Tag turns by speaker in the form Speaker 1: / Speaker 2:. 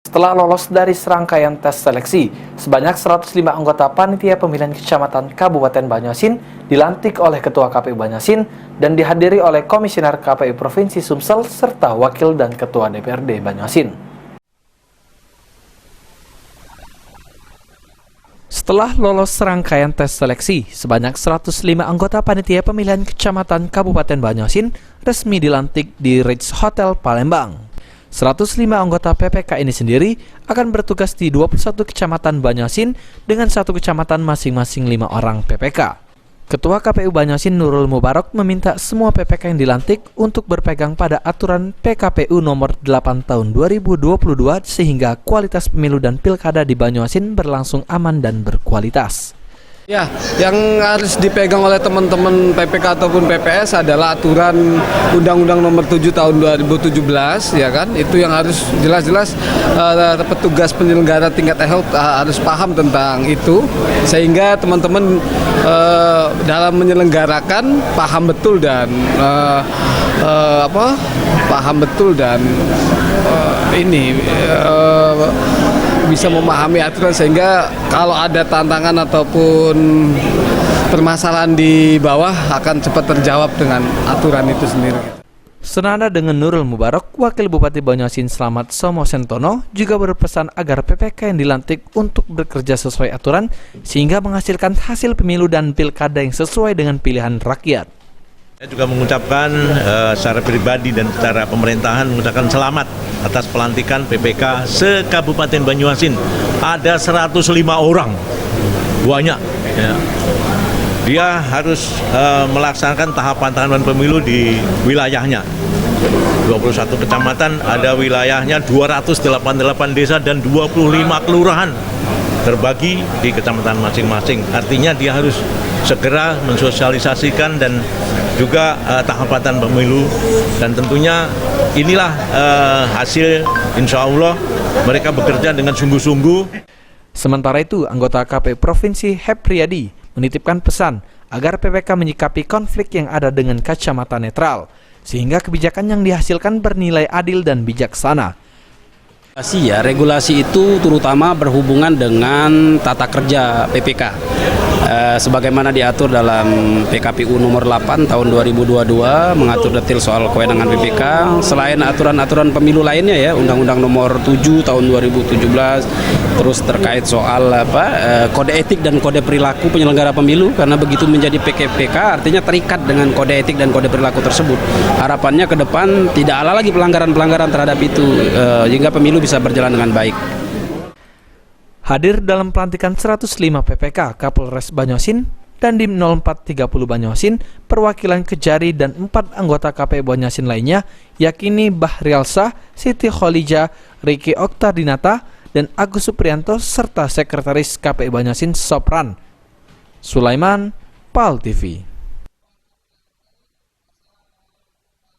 Speaker 1: Setelah lolos dari serangkaian tes seleksi, sebanyak 105 anggota panitia pemilihan kecamatan Kabupaten Banyuasin dilantik oleh Ketua KPU Banyuasin dan dihadiri oleh Komisioner KPU Provinsi Sumsel serta Wakil dan Ketua DPRD Banyuasin. Setelah lolos serangkaian tes seleksi, sebanyak 105 anggota panitia pemilihan kecamatan Kabupaten Banyuasin resmi dilantik di Ritz Hotel Palembang. 105 anggota PPK ini sendiri akan bertugas di 21 kecamatan Banyuasin dengan satu kecamatan masing-masing 5 orang PPK. Ketua KPU Banyuasin Nurul Mubarak meminta semua PPK yang dilantik untuk berpegang pada aturan PKPU nomor 8 tahun 2022 sehingga kualitas pemilu dan pilkada di Banyuasin berlangsung aman dan berkualitas.
Speaker 2: Ya, yang harus dipegang oleh teman-teman PPK ataupun PPS adalah aturan Undang-Undang Nomor 7 Tahun 2017, ya kan? Itu yang harus jelas-jelas petugas penyelenggara tingkat health harus paham tentang itu, sehingga teman-teman dalam menyelenggarakan paham betul dan bisa memahami aturan, sehingga kalau ada tantangan ataupun permasalahan di bawah akan cepat terjawab dengan aturan itu sendiri.
Speaker 1: Senada dengan Nurul Mubarak, Wakil Bupati Banyuasin Slamet Somo Sentono juga berpesan agar PPK yang dilantik untuk bekerja sesuai aturan sehingga menghasilkan hasil pemilu dan pilkada yang sesuai dengan pilihan rakyat.
Speaker 3: Saya juga mengucapkan secara pribadi dan secara pemerintahan mengucapkan selamat atas pelantikan PPK se-Kabupaten Banyuasin. Ada 105 orang, banyak. Ya. Dia harus melaksanakan tahapan pemilu di wilayahnya. 21 kecamatan, ada wilayahnya 288 desa dan 25 kelurahan terbagi di kecamatan masing-masing. Artinya dia harus segera mensosialisasikan dan juga tahapan pemilu, dan tentunya inilah hasil, insya Allah mereka bekerja dengan sungguh-sungguh.
Speaker 1: Sementara itu, anggota KPU Provinsi Hepriyadi menitipkan pesan agar PPK menyikapi konflik yang ada dengan kacamata netral, sehingga kebijakan yang dihasilkan bernilai adil dan bijaksana.
Speaker 4: Regulasi itu terutama berhubungan dengan tata kerja PPK. Sebagaimana diatur dalam PKPU nomor 8 tahun 2022 mengatur detail soal kewenangan PPK, selain aturan-aturan pemilu lainnya ya, Undang-Undang nomor 7 tahun 2017, terus terkait soal kode etik dan kode perilaku penyelenggara pemilu, karena begitu menjadi PPK artinya terikat dengan kode etik dan kode perilaku tersebut. Harapannya ke depan tidak ada lagi pelanggaran-pelanggaran terhadap itu, sehingga pemilu bisa berjalan dengan baik.
Speaker 1: Hadir dalam pelantikan 105 PPK Kapolres Banyuasin dan Dim 0430 Banyuasin, perwakilan Kejari dan 4 anggota KPU Banyuasin lainnya yakni Bahrialsa, Siti Kholija, Riki Oktardinata, dan Agus Suprianto serta Sekretaris KPU Banyuasin Sopran Sulaiman, PAL TV.